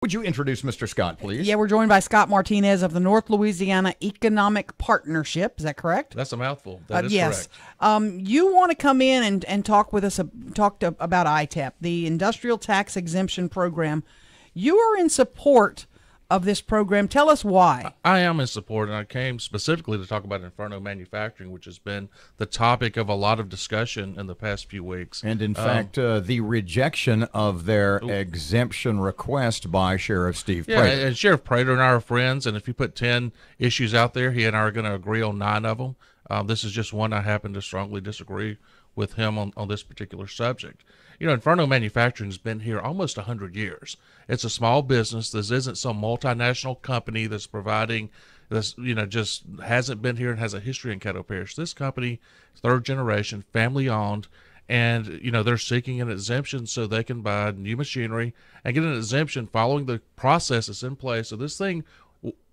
Would you introduce Mr. Scott, please? Yeah, we're joined by Scott Martinez of the North Louisiana Economic Partnership. Is that correct? That's a mouthful. That is yes. correct. You want to come in and talk with us, about ITEP, the Industrial Tax Exemption Program. You are in support of this program. Tell us why. I am in support, and I came specifically to talk about Inferno Manufacturing, which has been the topic of a lot of discussion in the past few weeks. And in fact, the rejection of their exemption request by Sheriff Steve Prater. Yeah, and Sheriff Prater and I are friends, and if you put 10 issues out there, he and I are going to agree on 9 of them. This is just one I happen to strongly disagree with him on this particular subject. You know, Inferno Manufacturing has been here almost 100 years. It's a small business. This isn't some multinational company that's providing this, just hasn't been here and has a history in Caddo Parish. This company is 3rd generation, family owned, and, they're seeking an exemption so they can buy new machinery and get an exemption following the process that's in place. So this thing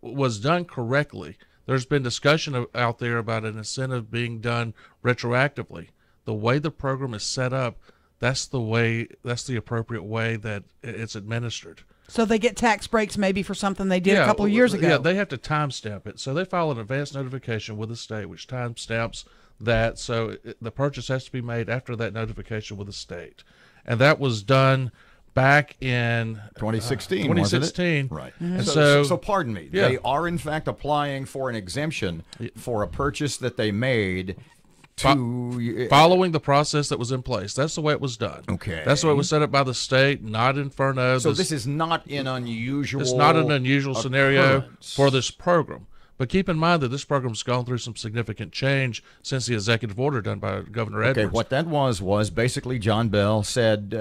was done correctly. There's been discussion out there about an incentive being done retroactively. The way the program is set up, that's the appropriate way that it's administered. So they get tax breaks maybe for something they did a couple of years ago. Yeah, they have to timestamp it. So they file an advance notification with the state, which timestamps that. So the purchase has to be made after that notification with the state. And that was done back in 2016. 2016. Right. Mm-hmm. So pardon me. Yeah. They are in fact applying for an exemption for a purchase that they made following the process that was in place. That's the way it was done. Okay. That's the way it was set up by the state, not Inferno. So this is not an unusual. It's not an unusual scenario for this program. But keep in mind that this program's gone through some significant change since the executive order done by Governor Edwards. Okay, what that was basically John Bell said,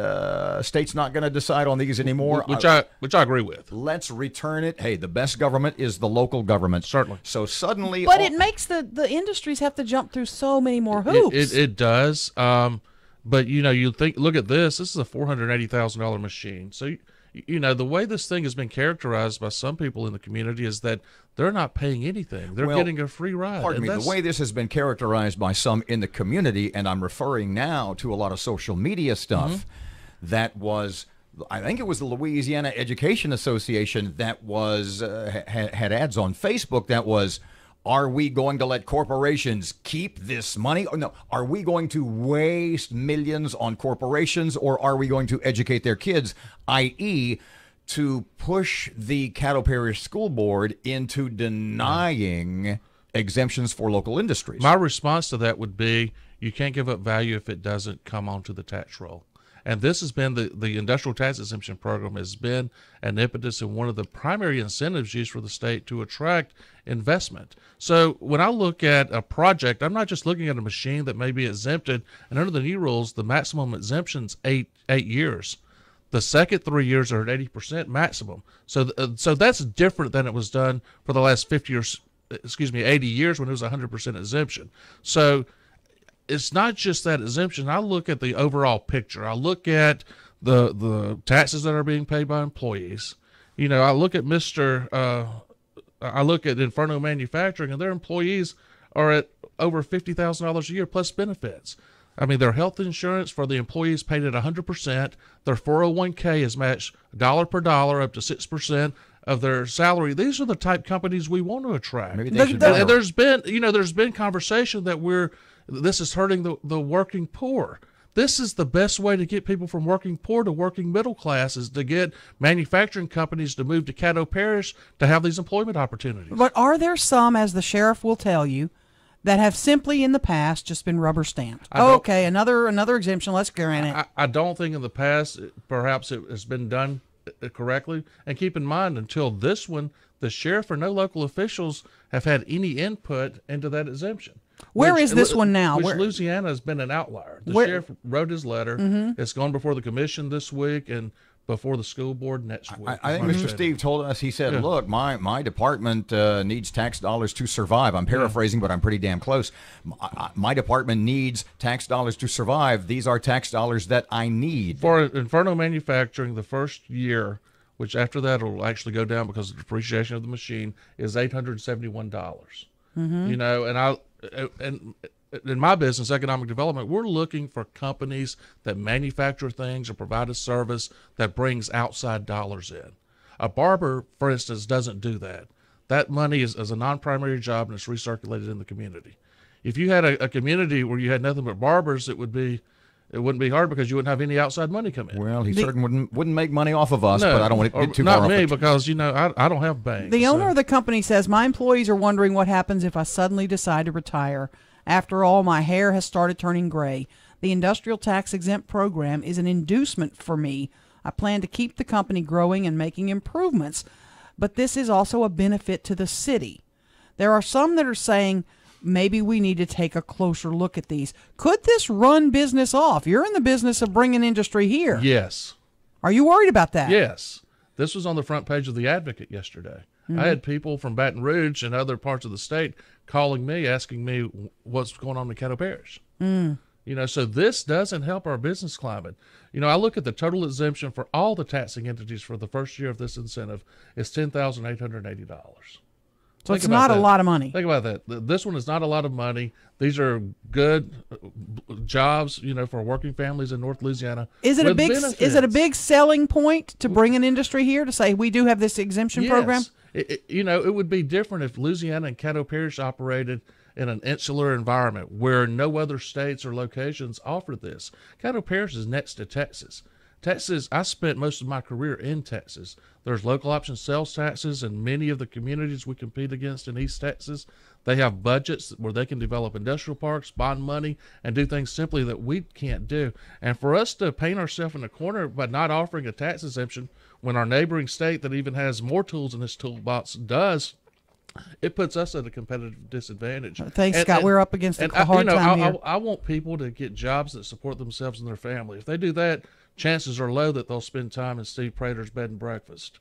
state's not going to decide on these anymore. Which I agree with. Let's return it. Hey, the best government is the local government. Certainly. So suddenly... But it makes the industries have to jump through so many more hoops. It does. But, you look at this. This is a $480,000 machine. So, the way this thing has been characterized by some people in the community is that they're not paying anything. They're getting a free ride. Pardon me, the way this has been characterized by some in the community, and I'm referring now to a lot of social media stuff, that was, I think it was the Louisiana Education Association that was, had ads on Facebook that was, are we going to let corporations keep this money? Or no, are we going to waste millions on corporations, or are we going to educate their kids, i.e., to push the Caddo Parish School Board into denying exemptions for local industries? My response to that would be, you can't give up value if it doesn't come onto the tax roll. And this has been the Industrial Tax Exemption Program has been an impetus and one of the primary incentives used for the state to attract investment. So when I look at a project, I'm not just looking at a machine that may be exempted. And under the new rules, the maximum exemption's 8 years. The second 3 years are at 80% maximum. So that's different than it was done for the last 80 years when it was 100% exemption. So it's not just that exemption. I look at the overall picture. I look at the taxes that are being paid by employees. I look at I look at Inferno Manufacturing, and their employees are at over $50,000 a year plus benefits. I mean, their health insurance for the employees paid at 100%. Their 401k is matched dollar per dollar up to 6% of their salary. These are the type companies we want to attract. Maybe they should buy. There's been conversation that this is hurting the working poor. This is the best way to get people from working poor to working middle class, is to get manufacturing companies to move to Caddo Parish to have these employment opportunities. But are there some, as the sheriff will tell you, that have simply in the past just been rubber stamped? Okay, another exemption, let's grant it. I don't think in the past perhaps it has been done correctly. And keep in mind, until this one, the sheriff or no local officials have had any input into that exemption. Where is this one now? Louisiana has been an outlier. The sheriff wrote his letter. It's gone before the commission this week and before the school board next week. I think Mr. Steve told us, he said, look, my department needs tax dollars to survive. I'm paraphrasing, but I'm pretty damn close. My department needs tax dollars to survive. These are tax dollars that I need. For Inferno Manufacturing, the first year, which after that will actually go down because of the depreciation of the machine, is $871. And in my business, economic development, we're looking for companies that manufacture things or provide a service that brings outside dollars in. A barber, for instance, doesn't do that. That money is a non-primary job, and it's recirculated in the community. If you had a community where you had nothing but barbers, it wouldn't be hard because you wouldn't have any outside money come in. Well, he certainly wouldn't make money off of us, No, but I don't want to get too far not off. me, because I don't have banks. The owner of the company says, my employees are wondering what happens if I suddenly decide to retire. After all, my hair has started turning gray. The Industrial Tax Exempt Program is an inducement for me. I plan to keep the company growing and making improvements, but this is also a benefit to the city. There are some that are saying maybe we need to take a closer look at these. Could this run business off? You're in the business of bringing industry here. Yes. Are you worried about that? Yes. This was on the front page of the Advocate yesterday. I had people from Baton Rouge and other parts of the state calling me, asking me what's going on in Caddo Parish. So this doesn't help our business climate. I look at the total exemption for all the taxing entities for the first year of this incentive is $10,880. So it's not a lot of money. Think about that. This one is not a lot of money. These are good jobs, for working families in North Louisiana. Is it a big selling point to bring an industry here to say we do have this exemption program? It would be different if Louisiana and Caddo Parish operated in an insular environment where no other states or locations offer this. Caddo Parish is next to Texas. Texas, I spent most of my career in Texas. There's local option sales taxes in many of the communities we compete against in East Texas. They have budgets where they can develop industrial parks, bond money, and do things simply that we can't do. And for us to paint ourselves in a corner by not offering a tax exemption when our neighboring state that even has more tools in its toolbox does, it puts us at a competitive disadvantage. Thanks, Scott. We're up against a hard time here. I want people to get jobs that support themselves and their family. If they do that, chances are low that they'll spend time in Steve Prater's bed and breakfast.